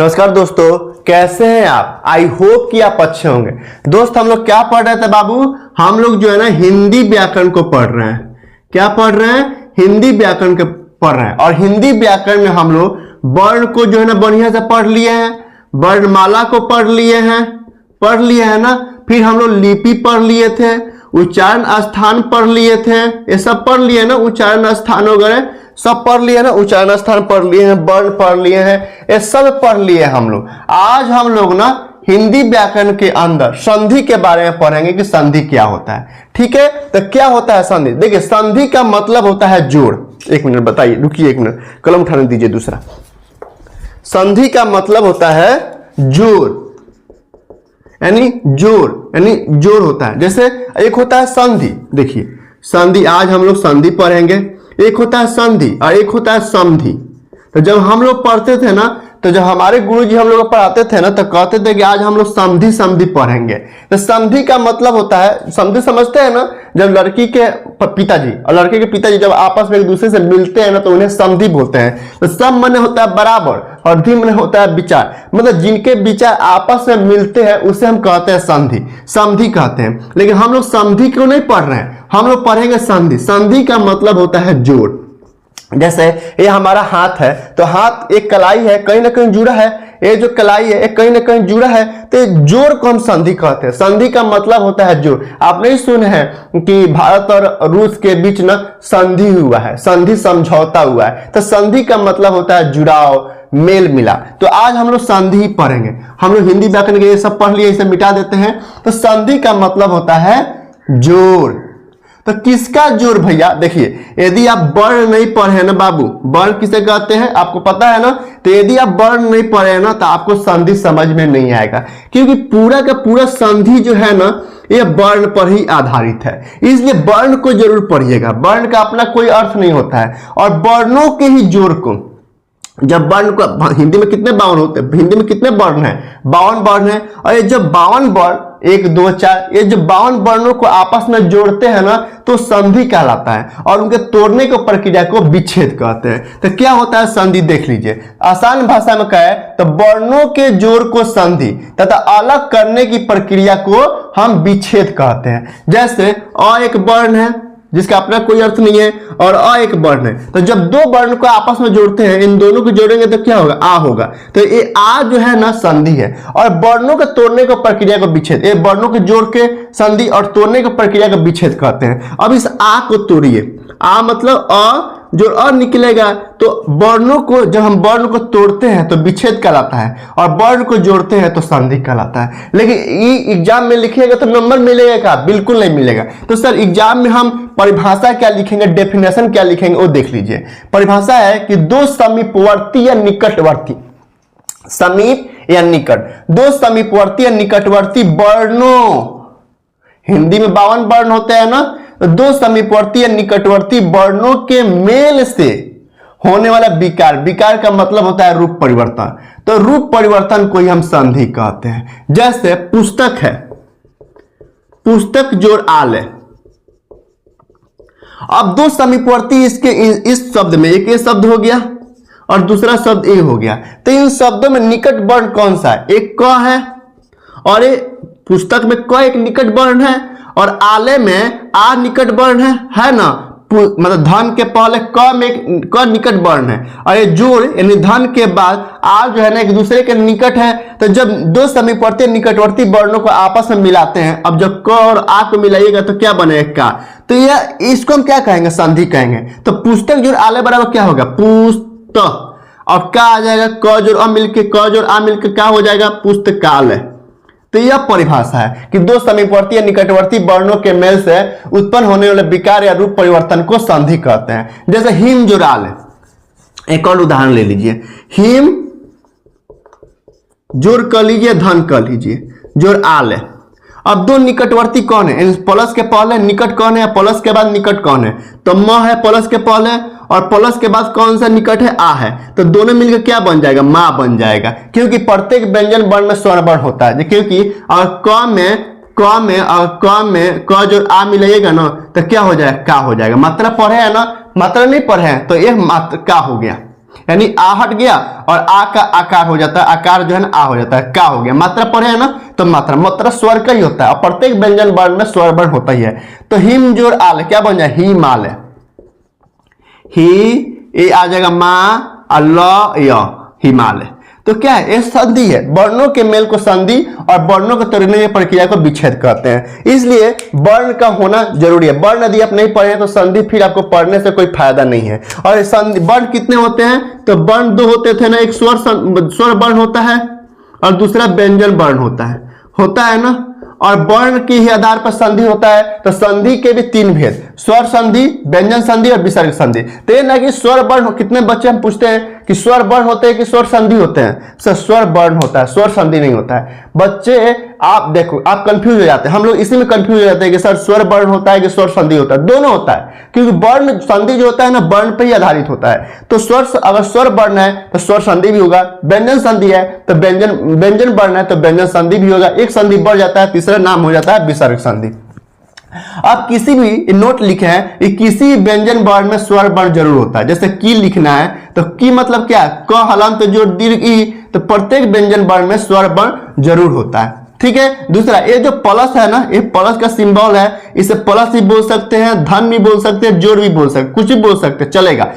नमस्कार दोस्तों, कैसे हैं आप। आई होप कि आप अच्छे होंगे। दोस्त हम लोग क्या पढ़ रहे थे बाबू, हम लोग जो है ना हिंदी व्याकरण को पढ़ रहे हैं। क्या पढ़ रहे हैं? हिंदी व्याकरण को पढ़ रहे हैं। और हिंदी व्याकरण में हम लोग वर्ण को जो है ना बढ़िया से पढ़ लिए हैं, वर्णमाला को पढ़ लिए हैं ना। फिर हम लोग लिपि पढ़ लिए थे, उच्चारण स्थान पढ़ लिए थे, ये सब पढ़ लिए ना। उच्चारण स्थान वगैरह सब पढ़ लिए ना, उच्चारण स्थान पढ़ लिए हैं, वर्ण पढ़ लिए हैं, ये सब पढ़ लिए हम लोग। आज हम लोग ना हिंदी व्याकरण के अंदर संधि के बारे में पढ़ेंगे कि संधि क्या होता है। ठीक है, तो क्या होता है संधि? देखिए, संधि का मतलब होता है जोड़। एक मिनट बताइए, रुकिए एक मिनट, कलम उठाने दीजिए दूसरा। संधि का मतलब होता है जोड़, यानी जोड़ होता है। जैसे एक होता है संधि, देखिए संधि, आज हम लोग संधि पढ़ेंगे। एक होता है संधि और एक होता है समधि। तो जब हम लोग पढ़ते थे ना, तो जब हमारे गुरुजी हम लोग पढ़ाते थे ना, तो कहते थे कि आज हम लोग समधि पढ़ेंगे। तो समधि का मतलब होता है, समधि समझते हैं ना, जब लड़की के पिताजी और लड़के के पिताजी जब आपस में एक दूसरे से मिलते हैं ना, तो उन्हें समधि बोलते हैं। तो सम माने होता है बराबर और धि माने होता है विचार, मतलब जिनके विचार आपस में मिलते हैं उसे हम कहते हैं समधि कहते हैं। लेकिन हम लोग समधि क्यों नहीं पढ़ रहे हैं, हम लोग पढ़ेंगे संधि। संधि का मतलब होता है जोड़। जैसे ये हमारा हाथ है, तो हाथ एक कलाई है, कहीं ना कहीं जुड़ा है। ये जो कलाई है, कहीं ना कहीं जुड़ा है, तो जोड़ को हम संधि कहते हैं। संधि का मतलब होता है जोड़। आप नहीं सुने हैं कि भारत और रूस के बीच ना संधि हुआ है, संधि समझौता हुआ है। तो संधि का मतलब होता है जुड़ाव, मेल मिला। तो आज हम लोग संधि पढ़ेंगे। हम लोग हिंदी व्याकरण के ये सब पढ़ लिए, इसे मिटा देते हैं। तो संधि का मतलब होता है जोड़। तो किसका जोड़ भैया? देखिए, यदि आप वर्ण नहीं पढ़े ना बाबू, वर्ण किसे कहते हैं आपको पता है ना। तो यदि आप वर्ण नहीं पढ़े ना, तो आपको संधि समझ में नहीं आएगा, क्योंकि पूरा का पूरा संधि जो है ना, ये वर्ण पर ही आधारित है। इसलिए वर्ण को जरूर पढ़िएगा। वर्ण का अपना कोई अर्थ नहीं होता है, और वर्णों के ही जोड़ को, जब वर्ण को, हिंदी में कितने 52 होते हैं, हिंदी में कितने वर्ण है? 52 वर्ण है। और ये जब 52 वर्ण, 1 2 4, ये जो 52 वर्णों को आपस में जोड़ते हैं ना, तो संधि कहलाता है। और उनके तोड़ने की प्रक्रिया को विच्छेद कहते हैं। तो क्या होता है संधि, देख लीजिए। आसान भाषा में कहे तो वर्णों के जोड़ को संधि तथा अलग करने की प्रक्रिया को हम विच्छेद कहते हैं। जैसे अ एक वर्ण है जिसका अपना कोई अर्थ नहीं है, और अ एक वर्ण है। तो जब दो वर्ण को आपस में जोड़ते हैं, इन दोनों को जोड़ेंगे तो क्या होगा? आ होगा। तो ये आ जो है ना संधि है। और वर्णों के तोड़ने को प्रक्रिया को विच्छेद, ये वर्णों के जोड़ के संधि और तोड़ने की प्रक्रिया को विच्छेद कहते हैं। अब इस आ को तोड़िए। आ मतलब अ, जो अ निकलेगा, तो वर्णों को, जब हम वर्ण को तोड़ते हैं तो विच्छेद कहलाता है, और वर्ण को जोड़ते हैं तो संधि कहलाता है। लेकिन ये एग्जाम में लिखिएगा तो नंबर मिलेगा क्या? बिल्कुल नहीं मिलेगा। तो सर एग्जाम में हम परिभाषा क्या लिखेंगे, डेफिनेशन क्या लिखेंगे, वो देख लीजिए। परिभाषा है कि दो समीपवर्ती या निकटवर्ती, समीप या निकट, दो समीपवर्ती या निकटवर्ती वर्णों, हिंदी में 52 वर्ण होते हैं ना, तो दो समीपवर्ती या निकटवर्ती वर्णों के मेल से होने वाला विकार, विकार का मतलब होता है रूप परिवर्तन। तो रूप परिवर्तन को ही हम संधि कहते हैं। जैसे पुस्तक है, पुस्तक जोड़ आल है। अब दो समीपवर्ती इसके इस शब्द में, एक ये शब्द हो गया और दूसरा शब्द ए हो गया। तो इन शब्दों में निकट वर्ण कौन सा है? एक क है, और ये पुस्तक में क एक निकट वर्ण है, और आले में आ निकट वर्ण है ना। मतलब धन के पहले क में क निकट वर्ण है, और ये जोड़ यानी धन के बाद आ जो है ना एक दूसरे के निकट है। तो जब दो समीपवर्ती निकटवर्ती वर्णों को आपस में मिलाते हैं, अब जब क और आ को मिलाइएगा तो क्या बनेगा? का। तो यह, इसको हम क्या कहेंगे? संधि कहेंगे। तो पुस्तक जोड़ आले बराबर क्या होगा? पुस्तक। और क्या आ जाएगा? क जोड़ अ मिलके, क जोड़ आ मिलके क्या हो जाएगा? पुस्तकालय। तो यह परिभाषा है कि दो समीपवर्ती या निकटवर्ती वर्णों के मेल से उत्पन्न होने वाले विकार या रूप परिवर्तन को संधि कहते हैं। जैसे हिम जोड़ आल है, एक और उदाहरण ले लीजिए। हिम जोड़ कर लीजिए, धन कर लीजिए, जोड़ आल है। अब दो निकटवर्ती कौन है? प्लस के पहले निकट कौन है, प्लस के बाद निकट कौन है? तो म है प्लस के पहले, और प्लस के बाद कौन सा निकट है? आ है। तो दोनों मिलकर क्या बन जाएगा? मां बन जाएगा, क्योंकि प्रत्येक व्यंजन वर्ण में स्वर्ण वर्ण होता है। क्योंकि और क जो आ मिलाइएगा ना, तो क्या हो जाएगा? का हो जाएगा। मात्रा पढ़े है ना, मात्रा नहीं पढ़े हैं तो एक मात्रा का हो गया। यानी आ हट गया और आ का आकार हो जाता है, आकार जो है ना आ हो जाता है, का हो गया। मात्रा पढ़े है ना, तो मात्रा स्वर का ही होता है और प्रत्येक व्यंजन वर्ण में स्वर वर्ण होता ही है। तो हिम जोड़ आल क्या बन जाए, ही माल है, ही ये आ जाएगा माँ अल्लाह हिमालय। तो क्या है, ये संधि है, वर्णों के मेल को संधि और वर्णों को तोड़ने की प्रक्रिया को विच्छेद कहते हैं। इसलिए वर्ण का होना जरूरी है। वर्ण यदि आप नहीं पढ़े तो संधि फिर आपको पढ़ने से कोई फायदा नहीं है। और संधि वर्ण कितने होते हैं, तो वर्ण दो होते थे ना, एक स्वर वर्ण होता है और दूसरा व्यंजन वर्ण होता है ना। और वर्ण के ही आधार पर संधि होता है। तो संधि के भी तीन भेद, स्वर संधि, व्यंजन संधि और विसर्ग संधि। तो ये ना कि स्वर वर्ण, कितने बच्चे हम पूछते हैं कि स्वर वर्ण होते हैं कि स्वर संधि होते हैं, सर स्वर वर्ण होता है, स्वर संधि नहीं होता है। बच्चे आप देखो, आप कंफ्यूज हो जाते हैं, हम लोग इसी में कंफ्यूज हो जाते हैं कि सर स्वर वर्ण होता है कि स्वर संधि होता है। दोनों होता है, क्योंकि वर्ण संधि जो होता है ना वर्ण पर ही आधारित होता है। तो स्वर, अगर स्वर वर्ण है तो स्वर संधि भी होगा, व्यंजन संधि है तो व्यंजन वर्ण है तो व्यंजन संधि भी होगा। एक संधि बढ़ जाता है, तीसरा नाम हो जाता है विसर्ग संधि। आप किसी भी नोट लिखे हैं कि किसी व्यंजन वर्ण में स्वर वर्ण जरूर होता है। जैसे की लिखना है तो की मतलब क्या है, क हलंत जोड़ दीर्घ ई, तो प्रत्येक व्यंजन वर्ण में स्वर वर्ण जरूर होता है। ठीक है। दूसरा, ये जो प्लस है ना, ये प्लस का सिंबल है, इसे प्लस भी बोल सकते हैं, धन भी बोल सकते हैं, जोड़ भी बोल सकते हैं, कुछ भी बोल सकते हैं, चलेगा।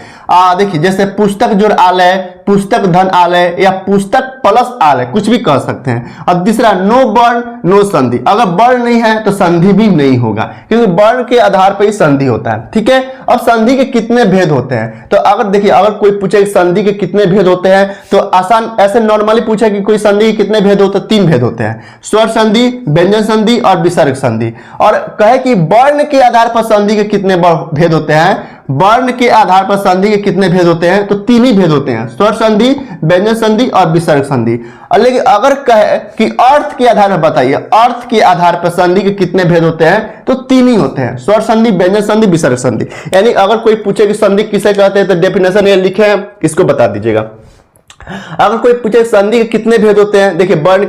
देखिए जैसे पुस्तक जोड़ आलय, पुस्तक धन आलय या पुस्तक प्लस आलय, कुछ भी कह सकते हैं। अब तीसरा, नो वर्ण नो संधि, अगर वर्ण नहीं है तो संधि भी नहीं होगा, क्योंकि वर्ण के आधार पर ही संधि होता है। ठीक है। अब संधि के कितने भेद होते हैं, तो अगर देखिए, अगर कोई पूछे संधि के कितने भेद होते हैं तो आसान ऐसे नॉर्मली पूछे कि कोई संधि के कितने भेद होते हैं, तीन भेद होते हैं, स्वर संधि, व्यंजन संधि और विसर्ग संधि। और कहे कि वर्ण के आधार पर संधि के कितने भेद होते हैं, वर्ण के आधार पर संधि के कितने भेद होते हैं, तो तीन ही भेद होते हैं, स्वर संधि, व्यंजन संधि और विसर्ग संधि। लेकिन अगर कहे कि अर्थ के आधार पर बताइए, अर्थ के आधार पर संधि के कितने भेद होते हैं, तो तीन ही होते हैं, स्वर संधि, व्यंजन संधि, विसर्ग संधि। यानी अगर कोई पूछे कि संधि किसे कहते हैं तो डेफिनेशन ये लिखे हैं, इसको बता दीजिएगा। अगर कोई पूछे संधि के कितने भेद होते हैं, देखिए वर्ण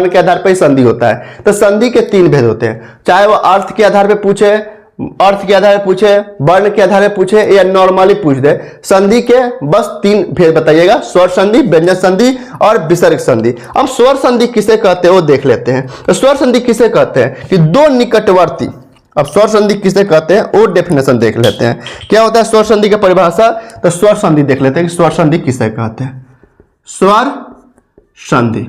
के आधार पर ही संधि होता है, तो संधि के तीन भेद होते हैं, चाहे वो अर्थ के आधार पर पूछे, अर्थ के आधार पर पूछे, वर्ण के आधार पर पूछे या नॉर्मली पूछ दे, संधि के बस तीन भेद बताइएगा, स्वर संधि, व्यंजन संधि और विसर्ग संधि। अब स्वर संधि किसे कहते हैं वो देख लेते हैं। तो स्वर संधि किसे कहते हैं कि दो निकटवर्ती, अब स्वर संधि किसे कहते हैं वो डेफिनेशन देख लेते हैं। क्या होता है स्वर संधि की परिभाषा, तो स्वर संधि देख लेते हैं कि स्वर संधि किसे कहते हैं। स्वर संधि,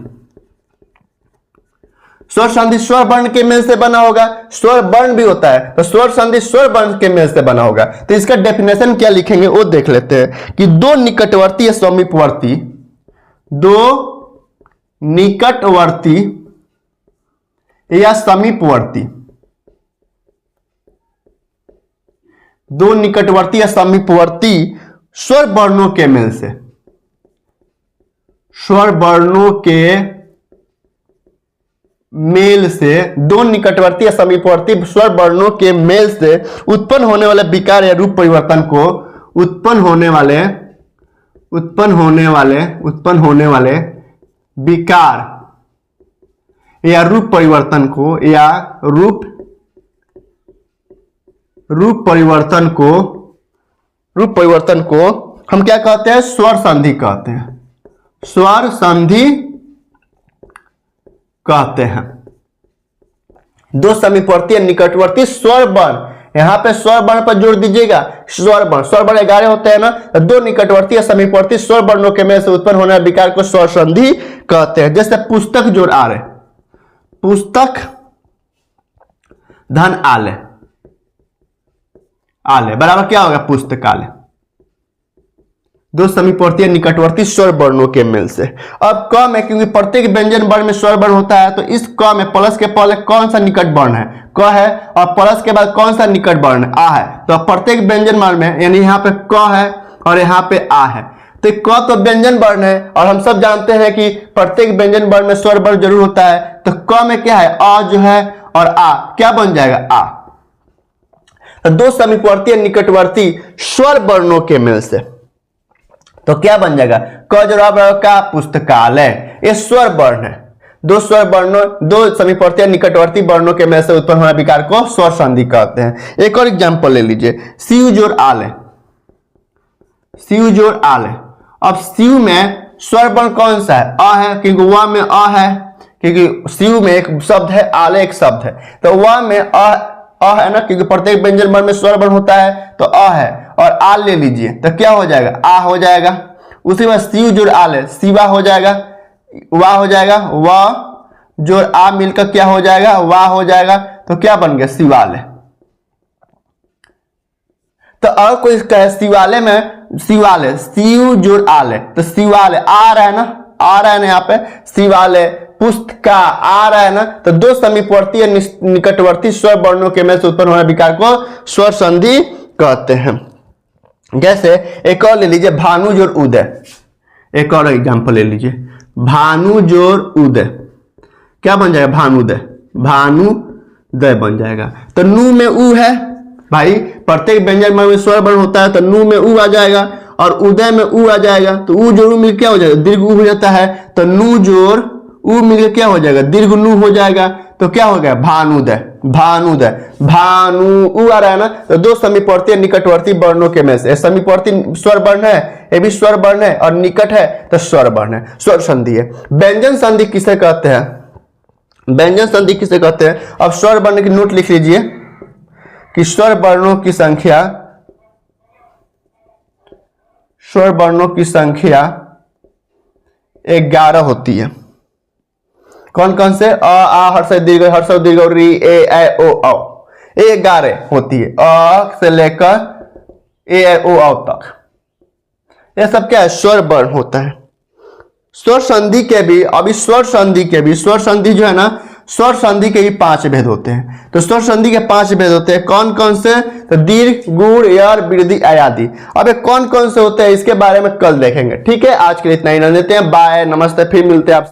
स्वर संधि स्वर वर्ण के मेल से बना होगा, स्वर वर्ण भी होता है तो स्वर संधि स्वर वर्ण के मेल से बना होगा। तो इसका डेफिनेशन क्या लिखेंगे वो देख लेते हैं कि दो निकटवर्ती या समीपवर्ती, दो निकटवर्ती या समीपवर्ती, दो निकटवर्ती या समीपवर्ती स्वर वर्णों के मेल से, स्वर वर्णों के मेल से, दो निकटवर्ती या समीपवर्ती स्वर वर्णों के मेल से उत्पन्न होने वाले विकार या रूप परिवर्तन को, उत्पन्न होने वाले विकार या रूप परिवर्तन को, या रूप परिवर्तन को हम क्या कहते हैं, स्वर संधि कहते हैं, स्वर संधि कहते हैं। दो समीपवर्ती या निकटवर्ती स्वर वर्ण, यहां पे स्वर वर्ण पर जोड़ दीजिएगा, स्वर वर्ण 11 होते हैं ना, तो दो निकटवर्ती या समीपवर्ती स्वर वर्णों के में से उत्पन्न होने वाले विकार को स्वर संधि कहते हैं। जैसे पुस्तक जोड़ आलय, पुस्तक धन आलय, आलय बराबर क्या होगा, पुस्तकालय, दो समीपवर्ती या निकटवर्ती स्वर वर्णों के मेल से। अब क में, क्योंकि प्रत्येक व्यंजन वर्ण में स्वर वर्ण होता है, तो इस क में प्लस के पहले कौन सा निकट वर्ण है, क है, और प्लस के बाद कौन सा निकट वर्ण आ है, तो प्रत्येक व्यंजन वर्ण में, यानी यहाँ पे क है और यहाँ पे आ है, तो क तो व्यंजन वर्ण है और हम सब जानते हैं कि प्रत्येक व्यंजन वर्ण में स्वर वर्ण जरूर होता है। तो क में क्या है, अ जो है, और आ क्या बन जाएगा, आ। तो दो समीपवर्ती या निकटवर्ती स्वर वर्णों के मेल से, तो क्या बन जाएगा, क जवाब का पुस्तकालय, ये स्वर वर्ण है। दो स्वर वर्णों, दो समीपवर्ती या निकटवर्ती वर्णों के मेल से उत्पन्न होने विकार को स्वर संधि कहते हैं। एक और एग्जांपल ले लीजिए, शिव जोड़ आलय, शिव जोड़ आलय। अब स्यू में स्वर वर्ण कौन सा है? अ है, क्योंकि व में अ है, क्योंकि स्यू में एक शब्द है, आले एक शब्द है, तो व में अ है ना, क्योंकि प्रत्येक व्यंजन वर्ण में स्वर वर्ण होता है, तो अ है। और आ ले लीजिए तो क्या हो जाएगा? आ हो जाएगा। उसी में स्यू जोड़ आले शिवा हो जाएगा, वा हो जाएगा, व जोड़ आ मिलकर क्या हो जाएगा? वा हो जाएगा। तो क्या बन गया? शिवालय। तो और कोई कहे शिवालय में, शिवालय शिव जोड़ आलय, तो शिवालय आ रहा है ना, आ रहा है ना यहाँ पे शिवालय, पुस्तका आ रहा है ना। तो दो समीपवर्ती या निकटवर्ती स्वर वर्णों के में से उत्पन्न होने विकार को स्वर संधि कहते हैं। जैसे एक और ले लीजिए, भानु जोड़ उदय। एक और एग्जांपल ले लीजिए, भानु जोड़ उदय, क्या बन जाएगा? भानुदय, भानुदय बन जाएगा। तो नू में उ है भाई, प्रत्येक व्यंजन में स्वर वर्ण होता है, तो नू में उ आ जाएगा और उदय में उ आ जाएगा। तो उ जोड़ उ मिल क्या हो जाएगा? दीर्घ उ हो जाता है। तो नू जोड़ उ मिलकर क्या हो जाएगा? दीर्घ नू हो जाएगा। तो क्या हो गया? भानुदय, भानुदय, भानु उ आ रहा है ना। तो दो समीपवर्ती निकटवर्ती वर्णों के में से समीपवर्ती स्वर वर्ण है, ये भी स्वर वर्ण है, और निकट है तो स्वर वर्ण है, स्वर संधि है। व्यंजन संधि किसे कहते हैं? व्यंजन संधि किसे कहते हैं? अब स्वर वर्ण की नोट लिख लीजिए कि स्वर वर्णों की संख्या, स्वर वर्णों की संख्या 11 होती है। कौन कौन से? अ, आ, हर्ष दीर्घ, हर्ष दीर्घ, री, ए, ओ, औ, 11 होती है, अ से लेकर ए, ओ, औ तक। यह सब क्या है? स्वर वर्ण होता है। स्वर संधि के भी, अभी स्वर संधि के भी, स्वर संधि जो है ना, स्वर संधि के भी 5 भेद होते हैं। तो स्वर संधि के 5 भेद होते हैं, कौन कौन से? तो दीर्घ, गुण, यर, वृद्धि, आदि। अब कौन कौन से होते हैं इसके बारे में कल देखेंगे। ठीक है, आज के लिए इतना ही रहने देते हैं। बाय, नमस्ते, फिर मिलते हैं आप।